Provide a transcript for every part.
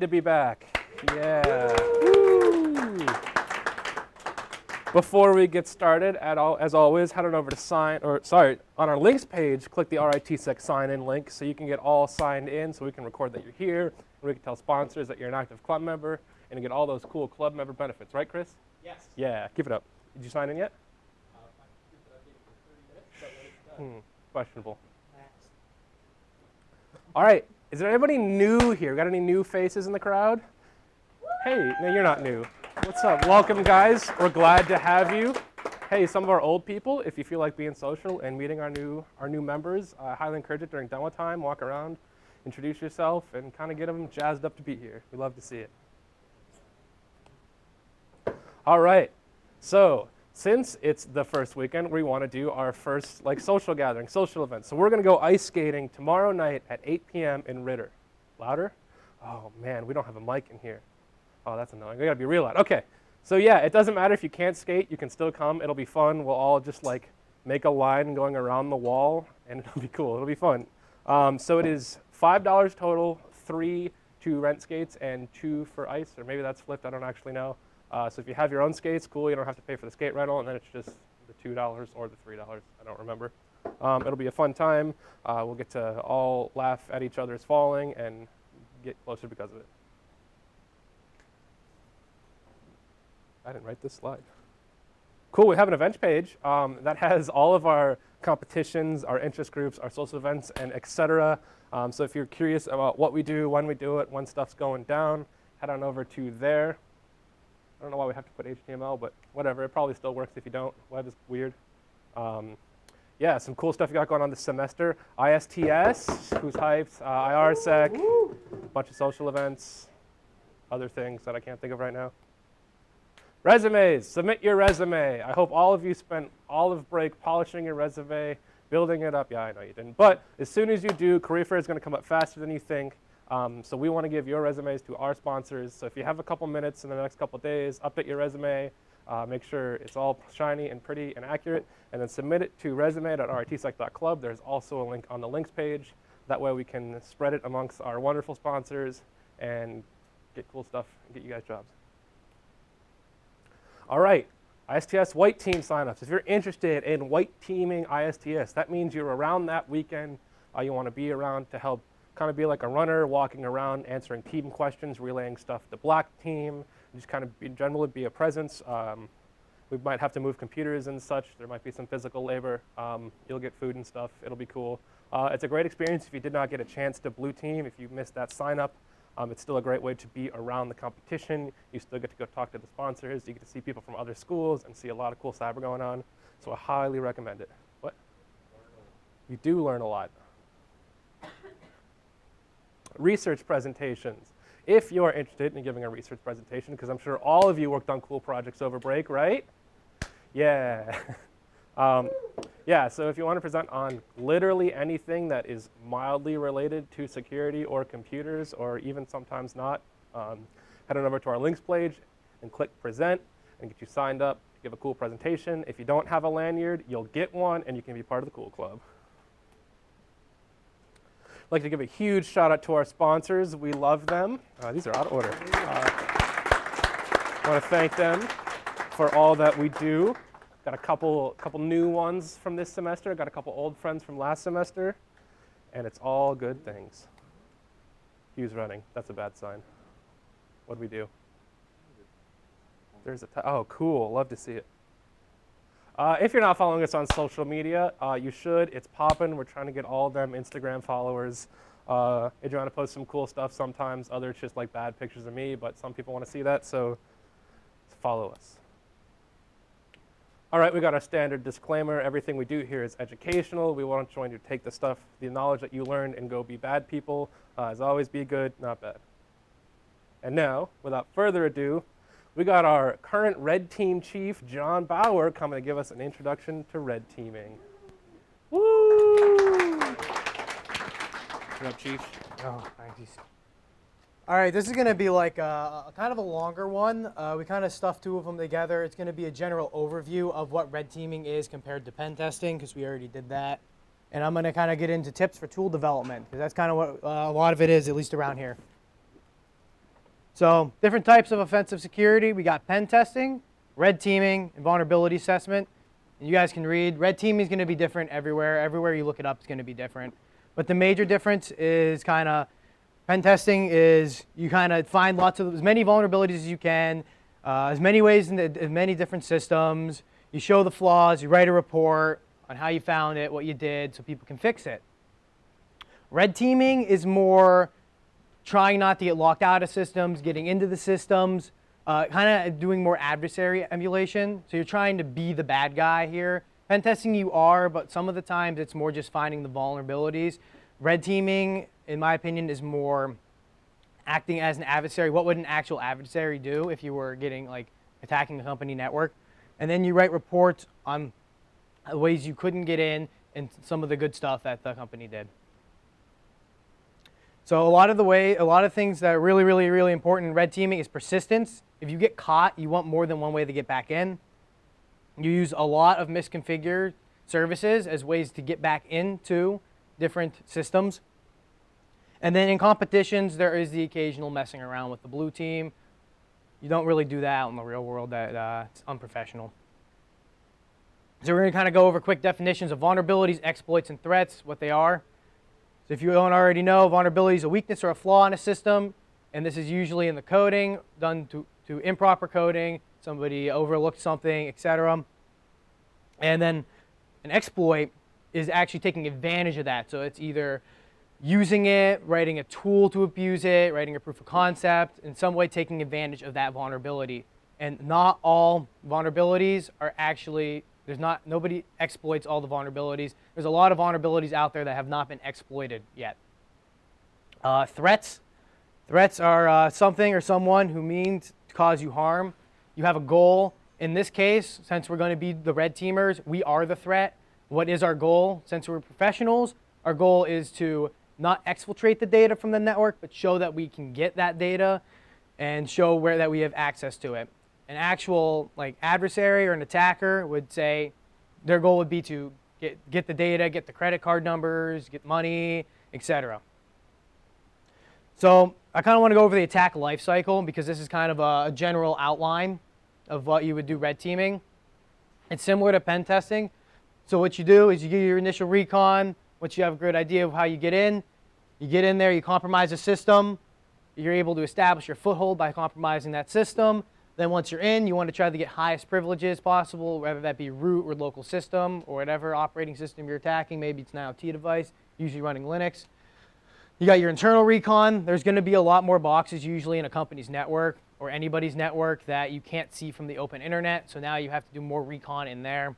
To be back. Yeah. Woo. Before we get started, as always, head on over to on our links page, click the RITSec sign-in link so you can get all signed in so we can record that you're here, and we can tell sponsors that you're an active club member, and you get all those cool club member benefits. Right, Chris? Yes. Yeah, keep it up. Did you sign in yet? Questionable. All right. Is there anybody new here? Got any new faces in the crowd? Hey, no, you're not new. What's up? Welcome, guys. We're glad to have you. Hey, some of our old people, if you feel like being social and meeting our new members, I highly encourage it during demo time. Walk around, introduce yourself, and kind of get them jazzed up to be here. We love to see it. All right. So since it's the first weekend, we want to do our first social gathering, social event. So we're going to go ice skating tomorrow night at 8 p.m. in Ritter. Louder? Oh, man, we don't have a mic in here. Oh, that's annoying. We got to be real loud. Okay. So yeah, it doesn't matter if you can't skate. You can still come. It'll be fun. We'll all just make a line going around the wall, and it'll be cool. It'll be fun. So it is $5 total, 3 to rent skates and 2 for ice, or maybe that's flipped. I don't actually know. So if you have your own skates, cool. You don't have to pay for the skate rental, and then it's just the $2 or the $3. I don't remember. It'll be a fun time. We'll get to all laugh at each other's falling and get closer because of it. I didn't write this slide. Cool, we have an events page that has all of our competitions, our interest groups, our social events, and etc. So if you're curious about what we do, when stuff's going down, head on over to there. I don't know why we have to put HTML, but whatever. It probably still works if you don't. Web is weird. Yeah, some cool stuff you got going on this semester. ISTS, who's hyped, IRSec, a bunch of social events, other things that I can't think of right now. Resumes, submit your resume. I hope all of you spent all of break polishing your resume, building it up. Yeah, I know you didn't. But as soon as you do, career fair is going to come up faster than you think. So we want to give your resumes to our sponsors. So if you have a couple minutes in the next couple days, update your resume, make sure it's all shiny and pretty and accurate, and then submit it to resume.ritsec.club. There's also a link on the links page. That way we can spread it amongst our wonderful sponsors and get cool stuff and get you guys jobs. All right, ISTS white team signups. If you're interested in white teaming ISTS, that means you're around that weekend. You want to be around to help kind of be like a runner, walking around, answering team questions, relaying stuff to the black team, just kind of generally be a presence. We might have to move computers and such. There might be some physical labor. You'll get food and stuff. It'll be cool. It's a great experience if you did not get a chance to blue team, if you missed that sign up. It's still a great way to be around the competition. You still get to go talk to the sponsors. You get to see people from other schools and see a lot of cool cyber going on. So I highly recommend it. What? You do learn a lot. Research presentations. If you're interested in giving a research presentation, because I'm sure all of you worked on cool projects over break, right? Yeah. Yeah, so if you want to present on literally anything that is mildly related to security or computers, or even sometimes not, head on over to our links page and click present and get you signed up to give a cool presentation. If you don't have a lanyard, you'll get one and you can be part of the cool club. I'd like to give a huge shout out to our sponsors. We love them. These are out of order. I want to thank them for all that we do. Got a couple new ones from this semester. Got a couple old friends from last semester. And it's all good things. Hugh's running. That's a bad sign. What do we do? There's oh, cool. Love to see it. If you're not following us on social media, you should. It's popping. We're trying to get all of them Instagram followers. Adriana posts some cool stuff sometimes. Others just like bad pictures of me, but some people want to see that, so follow us. All right, we got our standard disclaimer. Everything we do here is educational. We want you to take the stuff, the knowledge that you learned, and go be bad people. As always, be good, not bad. And now, without further ado, we got our current Red Team chief, John Bauer, coming to give us an introduction to red teaming. Woo! What up, Chief? Oh, thank you. All right, this is going to be like a kind of a longer one. We kind of stuffed 2 of them together. It's going to be a general overview of what red teaming is compared to pen testing, because we already did that. And I'm going to kind of get into tips for tool development, because that's kind of what a lot of it is, at least around here. So different types of offensive security. We got pen testing, red teaming, and vulnerability assessment. And you guys can read. Red teaming is going to be different everywhere. Everywhere you look it up, it's going to be different. But the major difference is kind of pen testing is you kind of find as many vulnerabilities as you can, as many ways in as many different systems. You show the flaws. You write a report on how you found it, what you did, so people can fix it. Red teaming is more trying not to get locked out of systems, getting into the systems, kind of doing more adversary emulation. So you're trying to be the bad guy here. Pen testing you are, but some of the times it's more just finding the vulnerabilities. Red teaming, in my opinion, is more acting as an adversary. What would an actual adversary do if you were attacking the company network? And then you write reports on ways you couldn't get in and some of the good stuff that the company did. So a lot of things that are really, really, really important in red teaming is persistence. If you get caught, you want more than one way to get back in. You use a lot of misconfigured services as ways to get back into different systems. And then in competitions, there is the occasional messing around with the blue team. You don't really do that out in the real world. It's unprofessional. So we're going to kind of go over quick definitions of vulnerabilities, exploits, and threats, what they are. So if you don't already know, vulnerability is a weakness or a flaw in a system, and this is usually in the coding, done to improper coding, somebody overlooked something, etc. And then an exploit is actually taking advantage of that. So it's either using it, writing a tool to abuse it, writing a proof of concept, in some way taking advantage of that vulnerability. And not all vulnerabilities are actually, nobody exploits all the vulnerabilities. There's a lot of vulnerabilities out there that have not been exploited yet. Threats. Threats are something or someone who means to cause you harm. You have a goal. In this case, since we're going to be the red teamers, we are the threat. What is our goal? Since we're professionals, our goal is to not exfiltrate the data from the network, but show that we can get that data and show that we have access to it. An actual adversary or an attacker would say their goal would be to get the data, get the credit card numbers, get money, etc. So I kind of want to go over the attack lifecycle because this is kind of a general outline of what you would do red teaming. It's similar to pen testing. So what you do is you get your initial recon. Once you have a good idea of how you get in there, you compromise the system. You're able to establish your foothold by compromising that system. Then once you're in, you want to try to get highest privileges possible, whether that be root or local system or whatever operating system you're attacking. Maybe it's an IoT device, usually running Linux. You got your internal recon. There's going to be a lot more boxes usually in a company's network or anybody's network that you can't see from the open internet. So now you have to do more recon in there.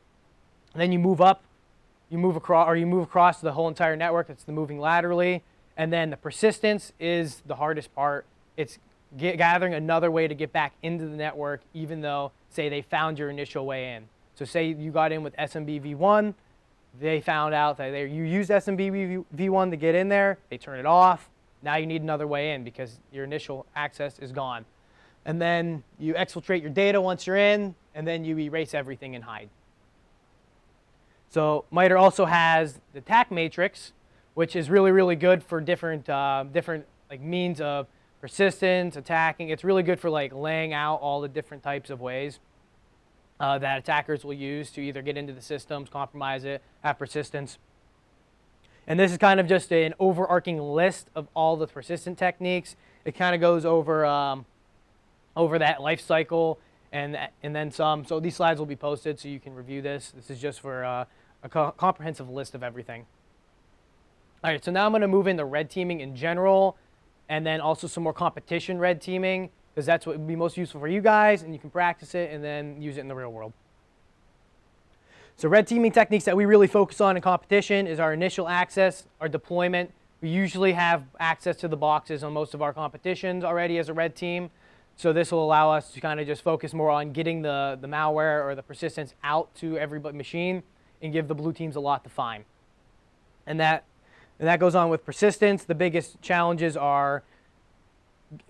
And then you move up, you move across the whole entire network. It's the moving laterally. And then the persistence is the hardest part. It's gathering another way to get back into the network, even though, say, they found your initial way in. So say you got in with SMB v1. They found out that you used SMB v1 to get in there. They turn it off. Now you need another way in because your initial access is gone. And then you exfiltrate your data once you're in, and then you erase everything and hide. So MITRE also has the attack matrix, which is really, really good for different means of persistence, attacking. It's really good for laying out all the different types of ways that attackers will use to either get into the systems, compromise it, have persistence. And this is kind of just an overarching list of all the persistent techniques. It kind of goes over that life cycle and then some. So these slides will be posted so you can review this. This is just for a comprehensive list of everything. All right, so now I'm going to move into red teaming in general, and then also some more competition red teaming, because that's what would be most useful for you guys, and you can practice it and then use it in the real world. So red teaming techniques that we really focus on in competition is our initial access, our deployment. We usually have access to the boxes on most of our competitions already as a red team. So this will allow us to kind of just focus more on getting the malware or the persistence out to every machine and give the blue teams a lot to find. And that goes on with persistence. The biggest challenges are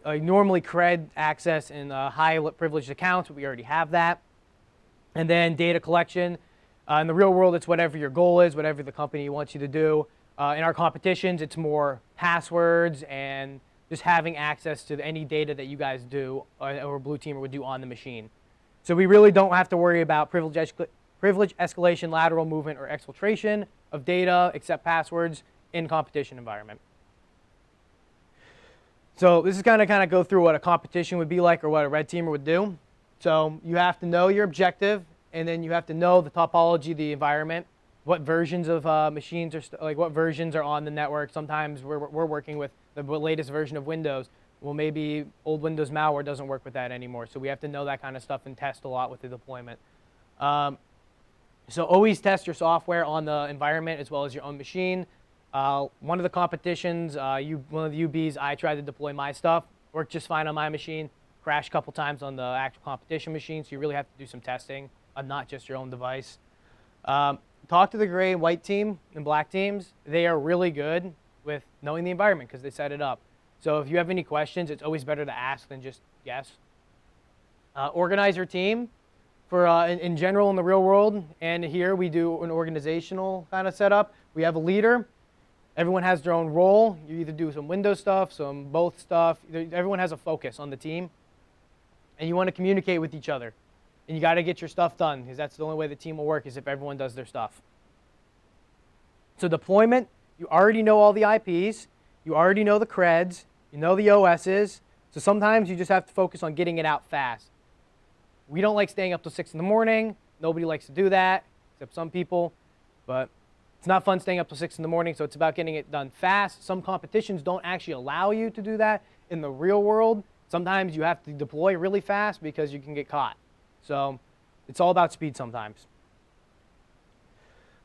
normally cred access in high privileged accounts, but we already have that. And then data collection. In the real world, it's whatever your goal is, whatever the company wants you to do. In our competitions, it's more passwords and just having access to any data that you guys do or Blue Teamer would do on the machine. So we really don't have to worry about privilege escalation, lateral movement, or exfiltration of data, except passwords, in competition environment. So this is kind of go through what a competition would be like or what a red teamer would do. So you have to know your objective, and then you have to know the topology of the environment, what versions of machines are what versions are on the network. Sometimes we're working with the latest version of Windows. Well, maybe old Windows malware doesn't work with that anymore. So we have to know that kind of stuff and test a lot with the deployment. So always test your software on the environment as well as your own machine. One of the competitions, one of the UBs, I tried to deploy my stuff. Worked just fine on my machine. Crashed a couple times on the actual competition machine. So you really have to do some testing on not just your own device. Talk to the gray and white team and black teams. They are really good with knowing the environment because they set it up. So if you have any questions, it's always better to ask than just guess. Organize your team. For in general in the real world, and here we do an organizational kind of setup. We have a leader. Everyone has their own role. You either do some Windows stuff, some both stuff. Everyone has a focus on the team. And you want to communicate with each other. And you got to get your stuff done, because that's the only way the team will work is if everyone does their stuff. So deployment, you already know all the IPs. You already know the creds. You know the OSs. So sometimes you just have to focus on getting it out fast. We don't like staying up till 6 in the morning. Nobody likes to do that, except some people. But it's not fun staying up till 6 in the morning, so it's about getting it done fast. Some competitions don't actually allow you to do that in the real world. Sometimes you have to deploy really fast because you can get caught. So it's all about speed sometimes.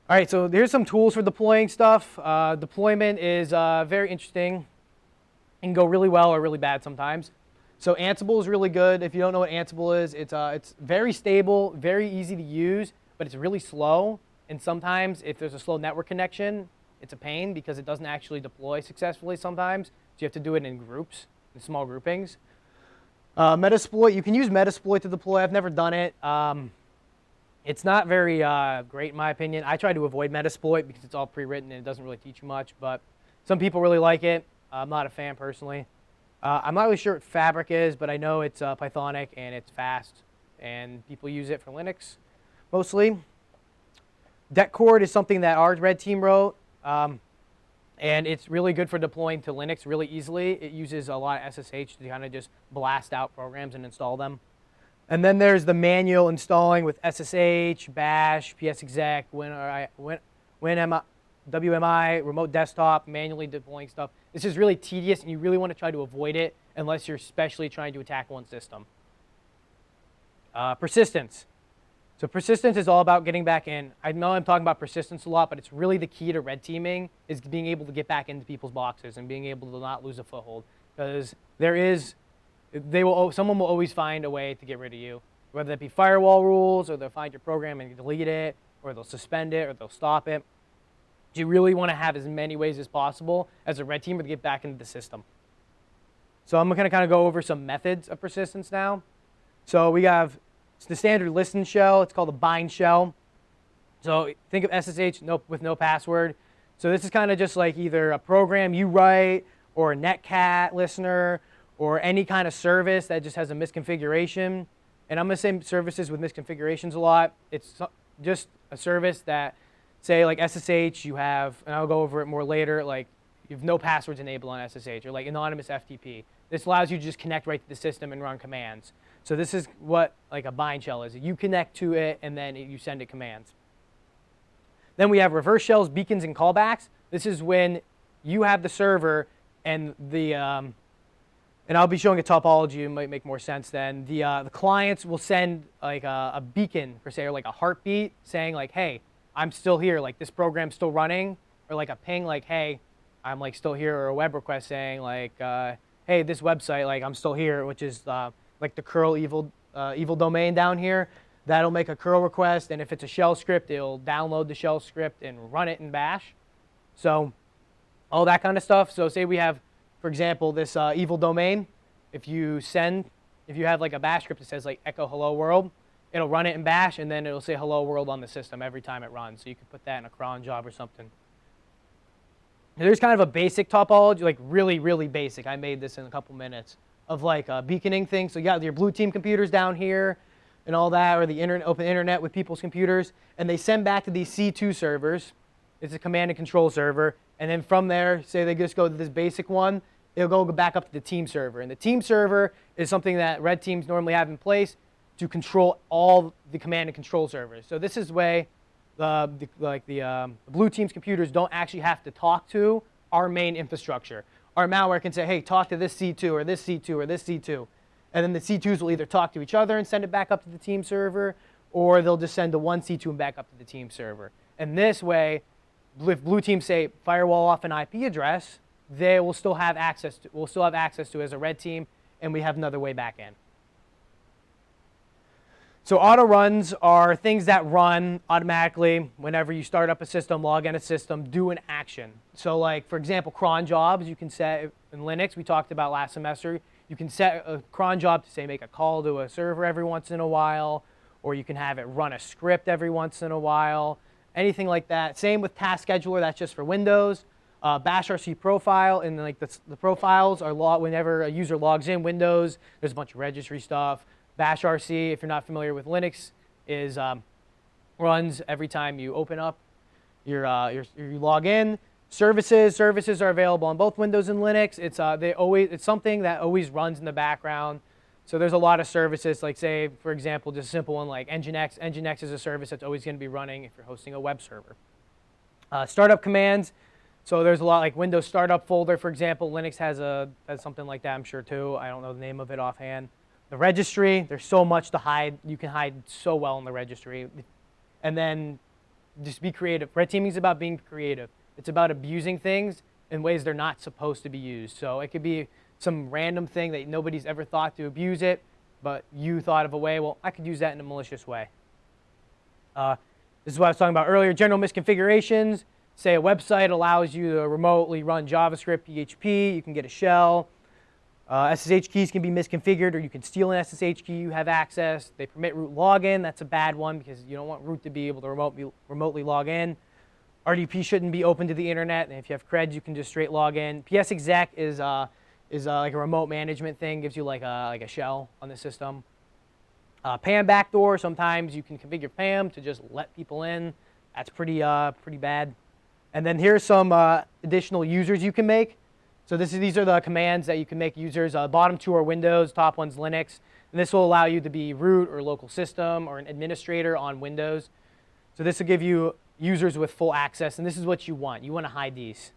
All right, so here's some tools for deploying stuff. Deployment is very interesting. It can go really well or really bad sometimes. So Ansible is really good. If you don't know what Ansible is, it's very stable, very easy to use, but it's really slow. And sometimes if there's a slow network connection, it's a pain because it doesn't actually deploy successfully sometimes. So you have to do it in groups, in small groupings. Metasploit, you can use Metasploit to deploy. I've never done it. It's not very great in my opinion. I try to avoid Metasploit because it's all pre-written and it doesn't really teach you much, but some people really like it. I'm not a fan personally. I'm not really sure what Fabric is, but I know it's Pythonic and it's fast, and people use it for Linux mostly. Detcord is something that our red team wrote, and it's really good for deploying to Linux really easily. It uses a lot of SSH to kind of just blast out programs and install them. And then there's the manual installing with SSH, Bash, psexec, WMI, remote desktop, manually deploying stuff. This is really tedious, and you really want to try to avoid it unless you're especially trying to attack one system. Persistence. So persistence is all about getting back in. I know I'm talking about persistence a lot, but it's really the key to red teaming is being able to get back into people's boxes and being able to not lose a foothold. Because someone will always find a way to get rid of you, whether that be firewall rules, or they'll find your program and delete it, or they'll suspend it, or they'll stop it. You really want to have as many ways as possible as a red teamer to get back into the system. So I'm going to kind of go over some methods of persistence now. So we have the standard listen shell. It's called a bind shell. So think of SSH with no password. So this is kind of just like either a program you write or a netcat listener or any kind of service that just has a misconfiguration. And I'm going to say services with misconfigurations a lot. It's just a service that, say like SSH, you have, and I'll go over it more later, like you have no passwords enabled on SSH, or like anonymous FTP. This allows you to just connect right to the system and run commands. So this is what like a bind shell is. You connect to it and then you send it commands. Then we have reverse shells, beacons, and callbacks. This is when you have the server and and I'll be showing a topology. It might make more sense then. The clients will send like a beacon per se, or like a heartbeat saying like, hey, I'm still here, like this program's still running, or like a ping like, hey, I'm like still here, or a web request saying like, hey, this website, like I'm still here, which is like the curl evil domain down here. That'll make a curl request, and if it's a shell script, it'll download the shell script and run it in Bash. So all that kind of stuff. So say we have, for example, this evil domain. If you have like a Bash script that says like echo hello world, it'll run it in Bash, and then it'll say hello world on the system every time it runs. So you can put that in a cron job or something. There's kind of a basic topology, like really, really basic. I made this in a couple minutes of like beaconing things. So you got your blue team computers down here and all that, or the open internet with people's computers, and they send back to these C2 servers. It's a command and control server, and then from there, say they just go to this basic one, it'll go back up to the team server. And the team server is something that red teams normally have in place to control all the command and control servers. So this is the way the blue team's computers don't actually have to talk to our main infrastructure. Our malware can say, hey, talk to this C2 or this C2 or this C2. And then the C2s will either talk to each other and send it back up to the team server, or they'll just send the one C2 and back up to the team server. And this way, if blue teams say firewall off an IP address, they will still have access to, it as a red team, and we have another way back in. So Autoruns are things that run automatically whenever you start up a system, log in a system, do an action. So like, for example, Cronjobs, you can set in Linux, we talked about last semester, you can set a cron job to say make a call to a server every once in a while, or you can have it run a script every once in a while, anything like that. Same with Task Scheduler, that's just for Windows. Bash RC profile, and like the profiles are whenever a user logs in Windows, there's a bunch of registry stuff. Bash RC, if you're not familiar with Linux, is runs every time you open up you log in. Services are available on both Windows and Linux. It's something that always runs in the background. So there's a lot of services, like say, for example, just a simple one like Nginx. Nginx is a service that's always going to be running if you're hosting a web server. Startup commands. So there's a lot like Windows startup folder, for example. Linux has something like that, I'm sure too. I don't know the name of it offhand. The registry, there's so much to hide. You can hide so well in the registry. And then just be creative. Red teaming is about being creative. It's about abusing things in ways they're not supposed to be used. So it could be some random thing that nobody's ever thought to abuse it, but you thought of a way, well, I could use that in a malicious way. This is what I was talking about earlier. General misconfigurations. Say a website allows you to remotely run JavaScript, PHP. You can get a shell. SSH keys can be misconfigured, or you can steal an SSH key. You have access. They permit root login. That's a bad one because you don't want root to be able to remotely log in. RDP shouldn't be open to the internet. And if you have creds, you can just straight log in. PS exec is like a remote management thing. Gives you like a shell on the system. PAM backdoor. Sometimes you can configure PAM to just let people in. That's pretty bad. And then here's some additional users you can make. So these are the commands that you can make users. Bottom two are Windows, top one's Linux. And this will allow you to be root or local system or an administrator on Windows. So this will give you users with full access, and this is what you want. You want to hide these.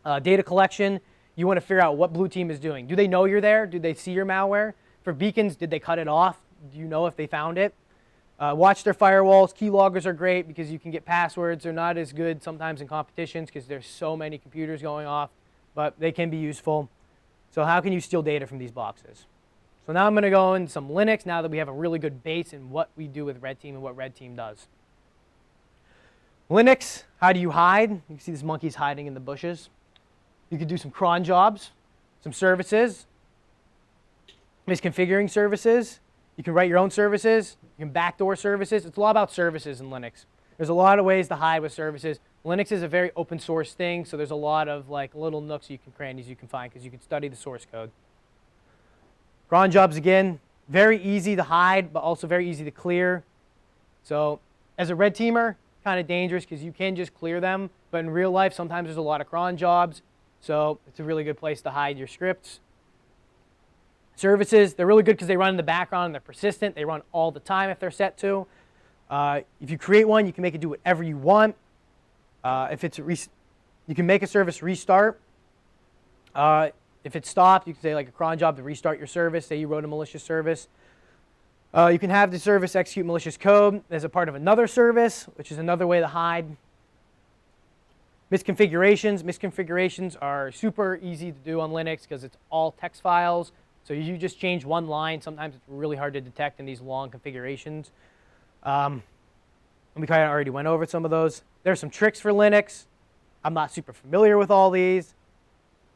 Data collection, you want to figure out what blue team is doing. Do they know you're there? Do they see your malware? For beacons, did they cut it off? Do you know if they found it? Watch their firewalls. Keyloggers are great because you can get passwords. They're not as good sometimes in competitions because there's so many computers going off, but they can be useful. So how can you steal data from these boxes? So now I'm going to go into some Linux now that we have a really good base in what we do with Red Team and what Red Team does. Linux, how do you hide? You can see this monkey's hiding in the bushes. You could do some cron jobs, some services, misconfiguring services. You can write your own services. You can backdoor services. It's a lot about services in Linux. There's a lot of ways to hide with services. Linux is a very open source thing, so there's a lot of like little nooks crannies you can find because you can study the source code. Cron jobs, again, very easy to hide, but also very easy to clear. So as a red teamer, kind of dangerous because you can just clear them, but in real life, sometimes there's a lot of cron jobs, so it's a really good place to hide your scripts. Services, they're really good because they run in the background and they're persistent. They run all the time if they're set to. If you create one, you can make it do whatever you want. You can make a service restart. If it's stopped, you can say like a cron job to restart your service. Say you wrote a malicious service. You can have the service execute malicious code as a part of another service, which is another way to hide. Misconfigurations. Misconfigurations are super easy to do on Linux because it's all text files. So you just change one line. Sometimes it's really hard to detect in these long configurations. And we kind of already went over some of those. There are some tricks for Linux. I'm not super familiar with all these.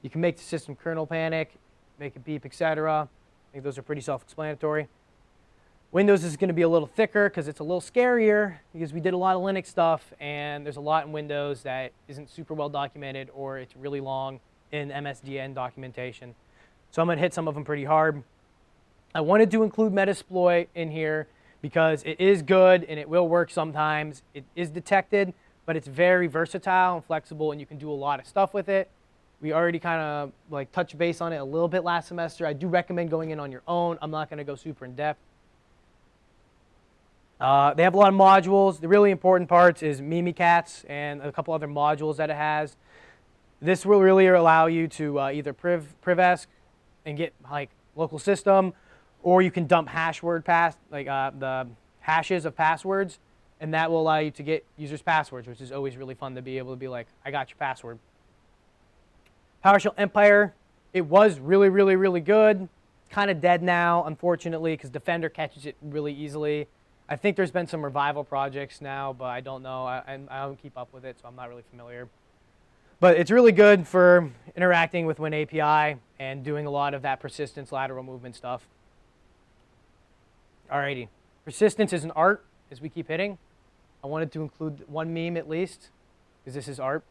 You can make the system kernel panic, make it beep, etc. I think those are pretty self-explanatory. Windows is going to be a little thicker because it's a little scarier because we did a lot of Linux stuff, and there's a lot in Windows that isn't super well documented, or it's really long in MSDN documentation. So I'm going to hit some of them pretty hard. I wanted to include Metasploit in here because it is good and it will work sometimes. It is detected, but it's very versatile and flexible, and you can do a lot of stuff with it. We already kind of like touched base on it a little bit last semester. I do recommend going in on your own. I'm not going to go super in depth. They have a lot of modules. The really important parts is Mimikatz and a couple other modules that it has. This will really allow you to either privesc and get like local system, or you can dump the hashes of passwords, and that will allow you to get users' passwords, which is always really fun to be able to be like, I got your password. Powershell Empire, it was really, really, really good. Kind of dead now, unfortunately, because Defender catches it really easily. I think there's been some revival projects now, but I don't know. I don't keep up with it, so I'm not really familiar. But it's really good for interacting with WinAPI and doing a lot of that persistence lateral movement stuff. Alrighty, persistence is an art, as we keep hitting. I wanted to include one meme at least, because this is art.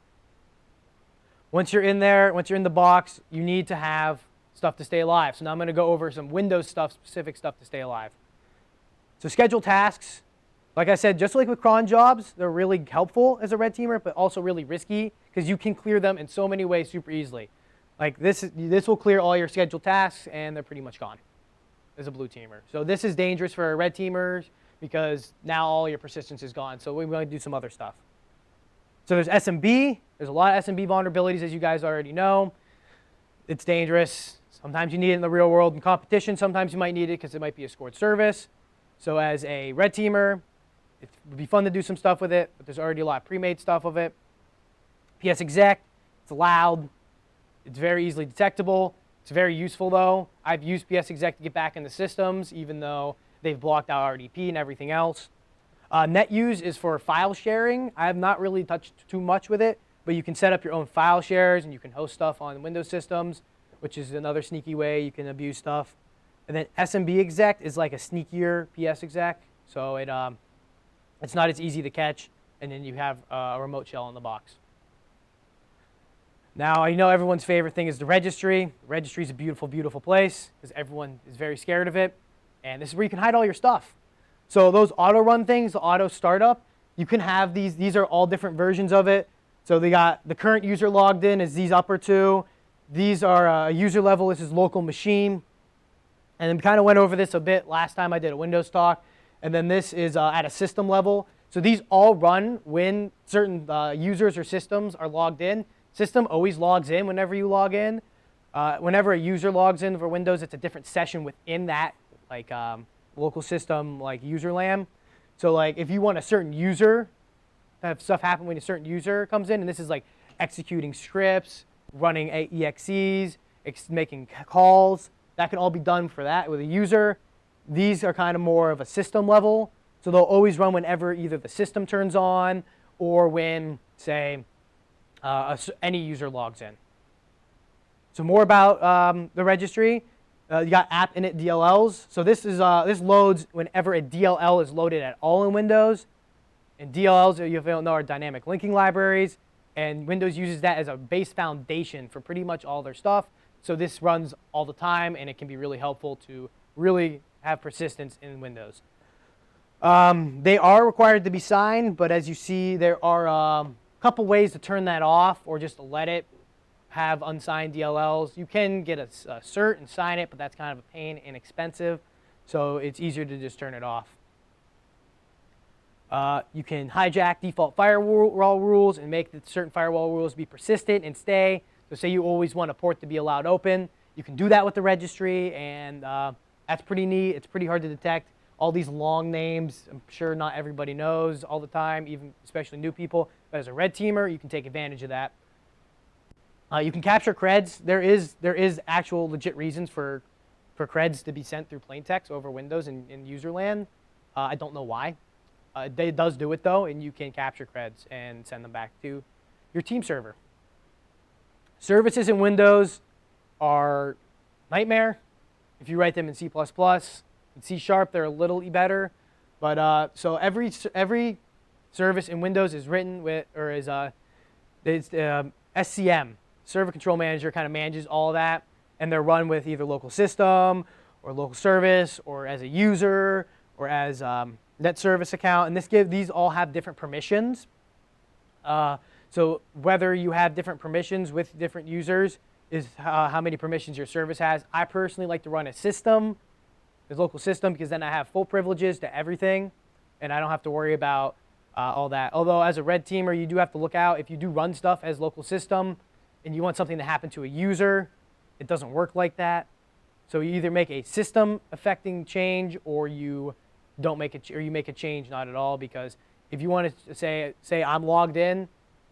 Once you're in there, once you're in the box, you need to have stuff to stay alive. So now I'm going to go over some Windows stuff, specific stuff to stay alive. So schedule tasks. Like I said, just like with Cronjobs, they're really helpful as a red teamer, but also really risky because you can clear them in so many ways super easily. Like this will clear all your scheduled tasks, and they're pretty much gone as a blue teamer. So this is dangerous for red teamers because now all your persistence is gone. So we're going to do some other stuff. So there's SMB. There's a lot of SMB vulnerabilities, as you guys already know. It's dangerous. Sometimes you need it in the real world in competition. Sometimes you might need it because it might be a scored service. So as a red teamer, it would be fun to do some stuff with it, but there's already a lot of pre-made stuff of it. PS exec, it's loud. It's very easily detectable. It's very useful, though. I've used PS exec to get back into systems, even though they've blocked out RDP and everything else. NetUse is for file sharing. I have not really touched too much with it, but you can set up your own file shares, and you can host stuff on Windows systems, which is another sneaky way you can abuse stuff. And then SMB exec is like a sneakier PS exec, so it's not as easy to catch, and then you have a remote shell in the box. Now, I know everyone's favorite thing is the registry. The registry is a beautiful, beautiful place because everyone is very scared of it, and this is where you can hide all your stuff. So those auto run things, the auto startup, you can have these. These are all different versions of it. So they got the current user logged in is these upper two. These are user level. This is local machine. And then we kind of went over this a bit last time I did a Windows talk. And then this is at a system level. So these all run when certain users or systems are logged in. System always logs in whenever you log in. Whenever a user logs in for Windows, it's a different session within that like local system like user LAM. So like if you want a certain user, have stuff happen when a certain user comes in, and this is like executing scripts, running EXEs, making calls. That can all be done for that with a user. These are kind of more of a system level. So they'll always run whenever either the system turns on or when, say, any user logs in. So more about the registry. You got app init DLLs. So this loads whenever a DLL is loaded at all in Windows. And DLLs, if you don't know, are dynamic linking libraries. And Windows uses that as a base foundation for pretty much all their stuff. So this runs all the time, and it can be really helpful to really have persistence in Windows. They are required to be signed, but as you see, there are a couple ways to turn that off or just to let it have unsigned DLLs. You can get a cert and sign it, but that's kind of a pain and expensive, so it's easier to just turn it off. You can hijack default firewall rules and make certain firewall rules be persistent and stay. So say you always want a port to be allowed open. You can do that with the registry, and that's pretty neat. It's pretty hard to detect. All these long names, I'm sure not everybody knows all the time, even especially new people. But as a red teamer, you can take advantage of that. You can capture creds. There is actual legit reasons for creds to be sent through plain text over Windows in user land. I don't know why. It does do it, though, and you can capture creds and send them back to your team server. Services in Windows are nightmare if you write them in C++. In C# they're a little better, but so every service in Windows is written with, or is SCM, Server Control Manager, kind of manages all of that, and they're run with either local system or local service or as a user or as net service account, and these all have different permissions. So whether you have different permissions with different users is how many permissions your service has. I personally like to run a system, as local system, because then I have full privileges to everything, and I don't have to worry about all that. Although as a red teamer, you do have to look out. If you do run stuff as local system and you want something to happen to a user, it doesn't work like that. So you either make a system affecting change or you don't make it, or you make a change not at all, because if you want to say I'm logged in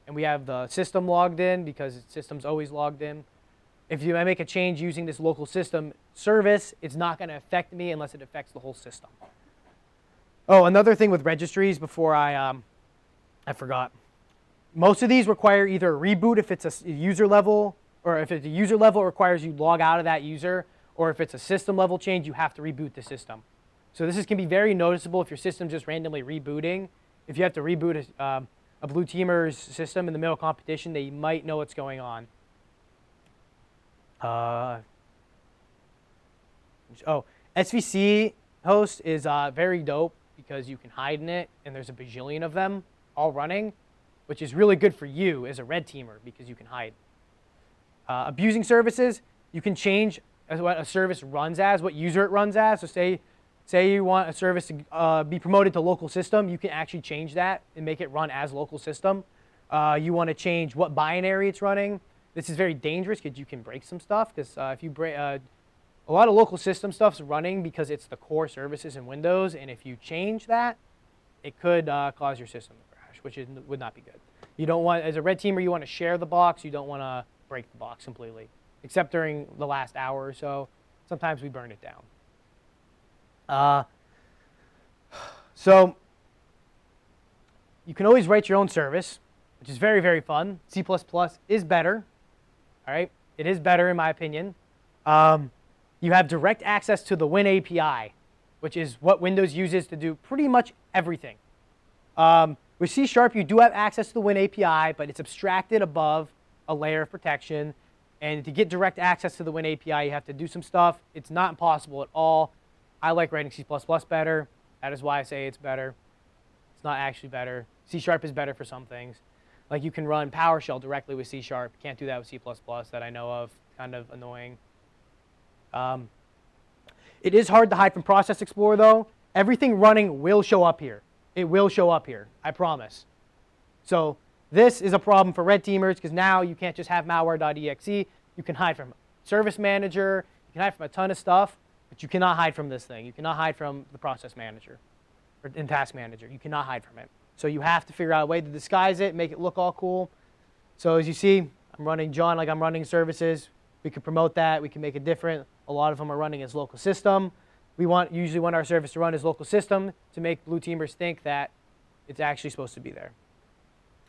and we have the system logged in because the system's always logged in, if you make a change using this local system service, it's not going to affect me unless it affects the whole system. Oh, another thing with registries before I forgot. Most of these require either a reboot if it's a user level, or if it's a user level, it requires you log out of that user, or if it's a system level change, you have to reboot the system. So this can be very noticeable if your system's just randomly rebooting. If you have to reboot a blue teamer's system in the middle of competition, they might know what's going on. SVC host is very dope because you can hide in it, and there's a bajillion of them all running, which is really good for you as a red teamer because you can hide. Abusing services, you can change what a service runs as, what user it runs as. So say you want a service to be promoted to local system, you can actually change that and make it run as local system. You want to change what binary it's running. This is very dangerous because you can break some stuff, because if you break, a lot of local system stuff's running because it's the core services in Windows, and if you change that, it could cause your system to crash, which would not be good. You don't want, as a red teamer, you want to share the box. You don't want to break the box completely, except during the last hour or so. Sometimes we burn it down. So you can always write your own service, which is very, very fun. C++ is better. All right, it is better in my opinion. You have direct access to the Win API, which is what Windows uses to do pretty much everything. With C#, you do have access to the Win API, but it's abstracted above a layer of protection. And to get direct access to the Win API, you have to do some stuff. It's not impossible at all. I like writing C++ better. That is why I say it's better. It's not actually better. C# is better for some things. Like you can run PowerShell directly with C#. Can't do that with C++ that I know of. Kind of annoying. It is hard to hide from Process Explorer, though. Everything running will show up here. It will show up here, I promise. So this is a problem for red teamers because now you can't just have malware.exe. You can hide from Service Manager. You can hide from a ton of stuff, but you cannot hide from this thing. You cannot hide from the Process Manager or in Task Manager. You cannot hide from it. So you have to figure out a way to disguise it, make it look all cool. So as you see, I'm running John like I'm running services. We can promote that. We can make it different. A lot of them are running as local system. We usually want our service to run as local system to make blue teamers think that it's actually supposed to be there.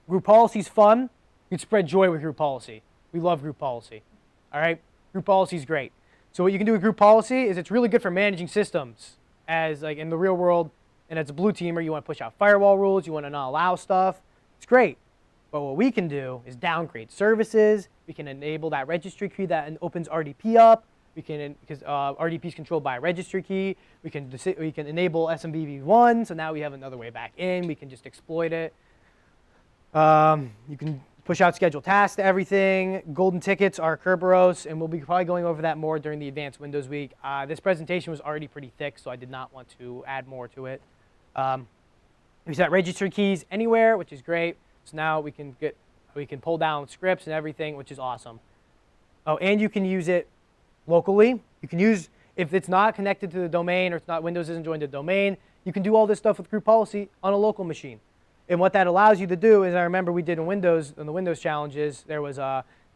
Group policy is fun. You can spread joy with group policy. We love group policy. All right? Group policy is great. So what you can do with group policy is it's really good for managing systems as like in the real world. And as a blue teamer, you want to push out firewall rules. You want to not allow stuff. It's great. But what we can do is downgrade services. We can enable that registry key that opens RDP up. We can, because RDP is controlled by a registry key. We can enable SMBV1, so now we have another way back in. We can just exploit it. You can push out scheduled tasks to everything. Golden tickets are Kerberos, and we'll be probably going over that more during the Advanced Windows Week. This presentation was already pretty thick, so I did not want to add more to it. We set registry keys anywhere, which is great. So now we can pull down scripts and everything, which is awesome. Oh, and you can use it locally. You can use, if it's not connected to the domain or it's not, Windows isn't joined to the domain, you can do all this stuff with group policy on a local machine. And what that allows you to do is, I remember we did in Windows, in the Windows challenges, there was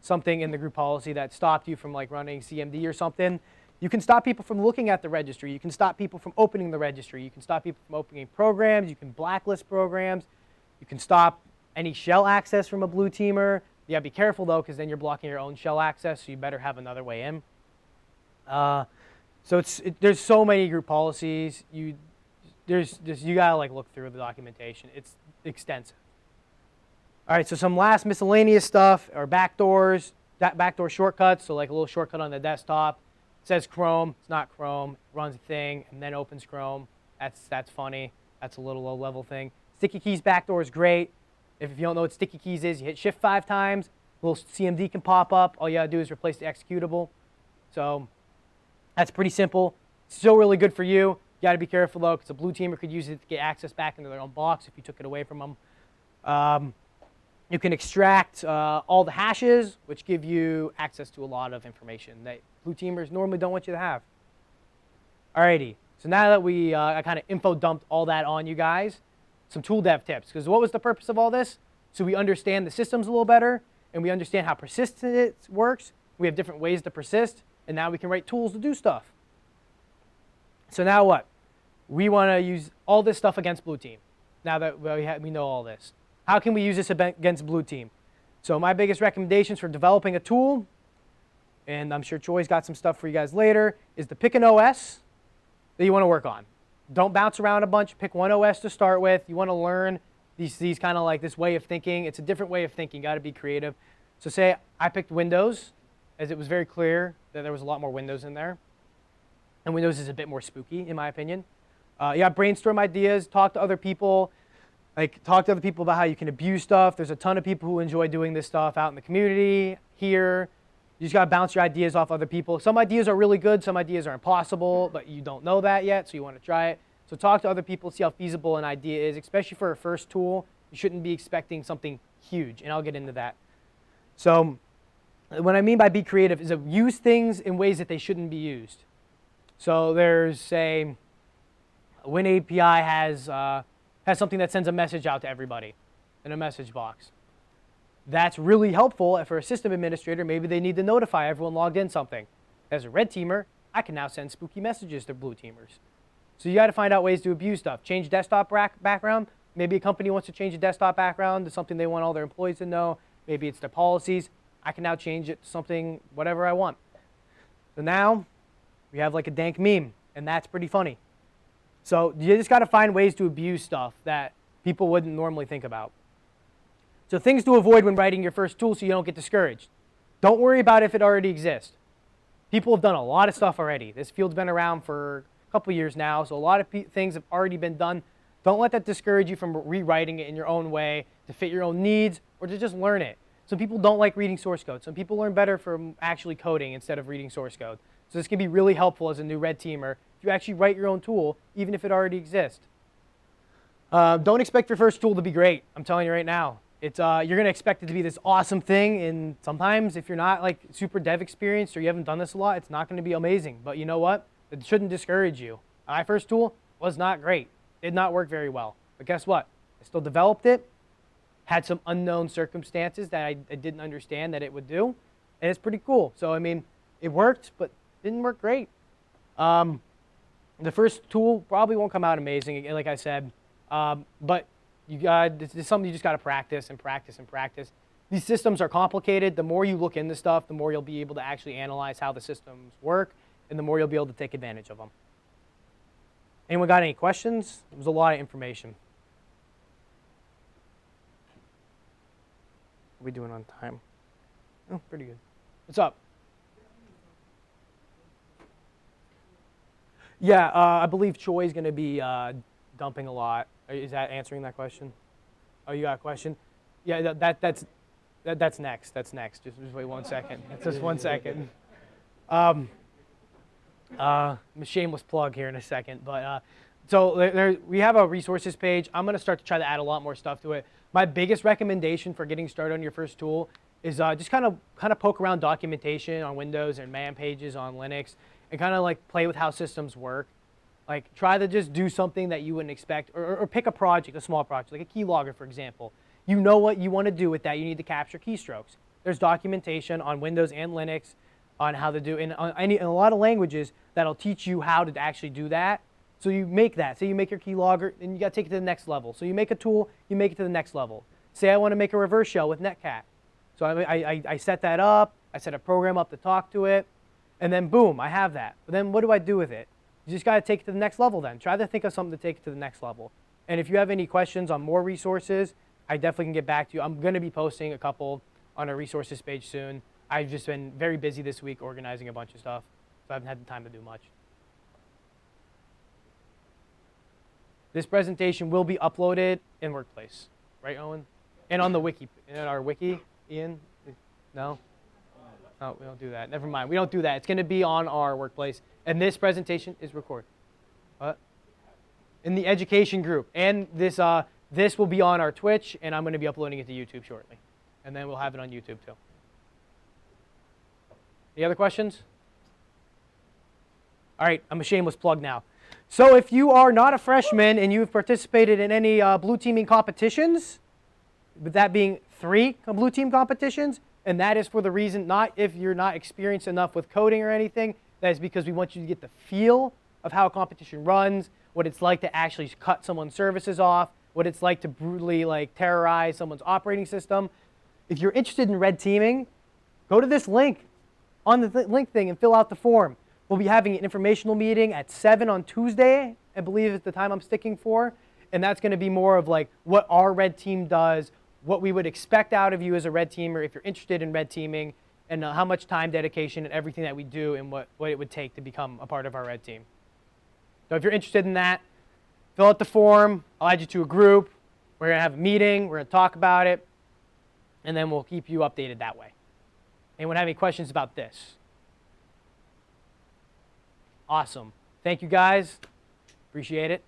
something in the group policy that stopped you from like running CMD or something. You can stop people from looking at the registry. You can stop people from opening the registry. You can stop people from opening programs. You can blacklist programs. You can stop any shell access from a blue teamer. You gotta be careful though, because then you're blocking your own shell access, so you better have another way in. So there's so many group policies. You gotta like look through the documentation. It's extensive. All right, so some last miscellaneous stuff are backdoors, backdoor shortcuts. So like a little shortcut on the desktop. It says Chrome, it's not Chrome. It runs a thing and then opens Chrome. That's funny. That's a little low level thing. Sticky keys backdoor is great. If you don't know what sticky keys is, you hit shift 5 times, a little CMD can pop up. All you gotta do is replace the executable. So that's pretty simple. Still really good for you. You gotta be careful though, because a blue teamer could use it to get access back into their own box if you took it away from them. You can extract all the hashes, which give you access to a lot of information that blue teamers normally don't want you to have. Alrighty, so now that I kind of info dumped all that on you guys, some tool dev tips. Because what was the purpose of all this? So we understand the systems a little better, and we understand how persistent works. We have different ways to persist, and now we can write tools to do stuff. So now what? We want to use all this stuff against blue team. Now that we know all this. How can we use this against blue team? So my biggest recommendations for developing a tool, and I'm sure Troy's got some stuff for you guys later, is to pick an OS that you want to work on. Don't bounce around a bunch. Pick one OS to start with. You want to learn these kind of like this way of thinking. It's a different way of thinking. Got to be creative. So say I picked Windows, as it was very clear that there was a lot more Windows in there. And Windows is a bit more spooky, in my opinion. Yeah, brainstorm ideas, talk to other people. Like, talk to other people about how you can abuse stuff. There's a ton of people who enjoy doing this stuff out in the community, here. You just got to bounce your ideas off other people. Some ideas are really good. Some ideas are impossible, but you don't know that yet, so you want to try it. So talk to other people, see how feasible an idea is, especially for a first tool. You shouldn't be expecting something huge, and I'll get into that. So what I mean by be creative is to use things in ways that they shouldn't be used. So there's, say, Win API has something that sends a message out to everybody in a message box. That's really helpful for a system administrator. Maybe they need to notify everyone logged in something. As a red teamer, I can now send spooky messages to blue teamers. So you got to find out ways to abuse stuff. Change desktop background. Maybe a company wants to change a desktop background to something they want all their employees to know. Maybe it's their policies. I can now change it to something, whatever I want. So now we have like a dank meme, and that's pretty funny. So you just got to find ways to abuse stuff that people wouldn't normally think about. So things to avoid when writing your first tool so you don't get discouraged. Don't worry about if it already exists. People have done a lot of stuff already. This field's been around for a couple years now, so a lot of things have already been done. Don't let that discourage you from rewriting it in your own way to fit your own needs or to just learn it. Some people don't like reading source code. Some people learn better from actually coding instead of reading source code. So this can be really helpful as a new red teamer if you actually write your own tool, even if it already exists. Don't expect your first tool to be great. I'm telling you right now. You're going to expect it to be this awesome thing, and sometimes if you're not like super dev experienced or you haven't done this a lot, it's not going to be amazing. But you know what? It shouldn't discourage you. My first tool was not great. Did not work very well. But guess what? I still developed it, had some unknown circumstances that I didn't understand that it would do, and it's pretty cool. So I mean, it worked, but didn't work great. The first tool probably won't come out amazing, like I said, but this is something you just got to practice and practice and practice. These systems are complicated. The more you look into stuff, the more you'll be able to actually analyze how the systems work, and the more you'll be able to take advantage of them. Anyone got any questions? It was a lot of information. What are we doing on time? Oh, pretty good. What's up? Yeah, I believe Troy's going to be dumping a lot. Is that answering that question? Oh, you got a question? Yeah, that's next. That's next. Just wait 1 second. Just 1 second. Shameless plug here in a second, but so we have a resources page. I'm going to start to try to add a lot more stuff to it. My biggest recommendation for getting started on your first tool is just kind of poke around documentation on Windows and man pages on Linux, and kind of like play with how systems work. Like try to just do something that you wouldn't expect, or pick a project, a small project, like a keylogger, for example. You know what you want to do with that. You need to capture keystrokes. There's documentation on Windows and Linux on how to do, in a lot of languages that'll teach you how to actually do that. So you make that. Say you make your keylogger, and you got to take it to the next level. So you make a tool, you make it to the next level. Say I want to make a reverse shell with Netcat. So I set that up. I set a program up to talk to it. And then boom, I have that. But then what do I do with it? You just got to take it to the next level then. Try to think of something to take it to the next level. And if you have any questions on more resources, I definitely can get back to you. I'm going to be posting a couple on our resources page soon. I've just been very busy this week organizing a bunch of stuff, so I haven't had the time to do much. This presentation will be uploaded in Workplace, right, Owen? And on the wiki, in our wiki, Ian? No? No, we don't do that. Never mind. We don't do that. It's going to be on our Workplace. And this presentation is recorded. What? In the education group. And this will be on our Twitch, and I'm going to be uploading it to YouTube shortly. And then we'll have it on YouTube too. Any other questions? All right, I'm a shameless plug now. So if you are not a freshman and you've participated in any blue teaming competitions, with that being 3 blue team competitions, and that is for the reason, not if you're not experienced enough with coding or anything, that is because we want you to get the feel of how a competition runs, what it's like to actually cut someone's services off, what it's like to brutally terrorize someone's operating system. If you're interested in red teaming, go to this link on the link thing and fill out the form. We'll be having an informational meeting at 7 on Tuesday, I believe is the time I'm sticking for. And that's going to be more of what our red team does, what we would expect out of you as a red teamer if you're interested in red teaming, and how much time, dedication, and everything that we do and what it would take to become a part of our red team. So if you're interested in that, fill out the form. I'll add you to a group. We're going to have a meeting. We're going to talk about it. And then we'll keep you updated that way. Anyone have any questions about this? Awesome. Thank you, guys. Appreciate it.